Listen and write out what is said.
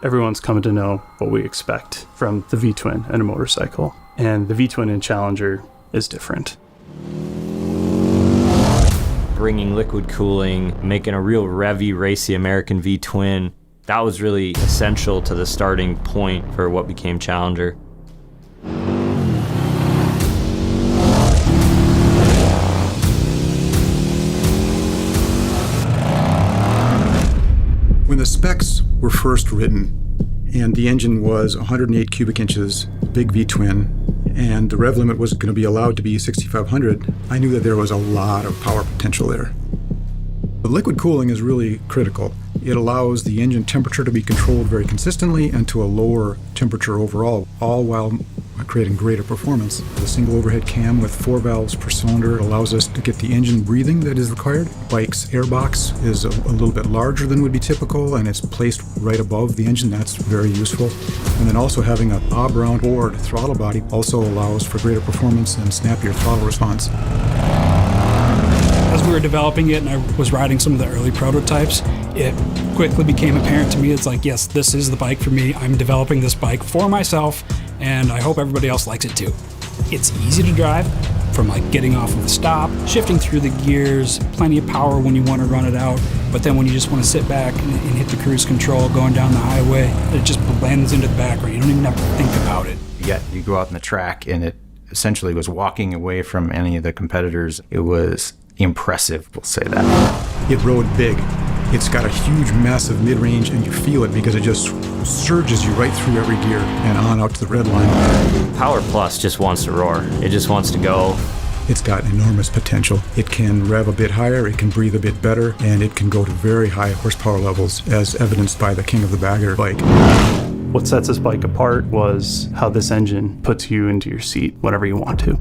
everyone's coming to know what we expect from the V-twin and a motorcycle. And the V-twin in Challenger is different. Bringing liquid cooling, making a real revvy, racy American V-twin, that was really essential to the starting point for what became Challenger. When the specs were first written and the engine was 108 cubic inches, big V-twin, and the rev limit was going to be allowed to be 6,500, I knew that there was a lot of power potential there. The liquid cooling is really critical. It allows the engine temperature to be controlled very consistently and to a lower temperature overall, all while creating greater performance. The single overhead cam with 4 valves per cylinder allows us to get the engine breathing that is required. Bike's airbox is a little bit larger than would be typical, and it's placed right above the engine. That's very useful. And then also having a bob-round board throttle body also allows for greater performance and snappier throttle response. As we were developing it and I was riding some of the early prototypes, it quickly became apparent to me, it's like, yes, this is the bike for me. I'm developing this bike for myself, and I hope everybody else likes it too. It's easy to drive, from like getting off of the stop, shifting through the gears, plenty of power when you want to run it out, but then when you just want to sit back and hit the cruise control going down the highway, it just blends into the background. You don't even have to think about it. Yet you go out on the track and it essentially was walking away from any of the competitors. It was impressive, we'll say that. It rode big. It's got a huge, massive mid-range, and you feel it because it just surges you right through every gear and on out to the red line. PowerPlus just wants to roar. It just wants to go. It's got enormous potential. It can rev a bit higher, it can breathe a bit better, and it can go to very high horsepower levels, as evidenced by the King of the Bagger bike. What sets this bike apart was how this engine puts you into your seat whenever you want to.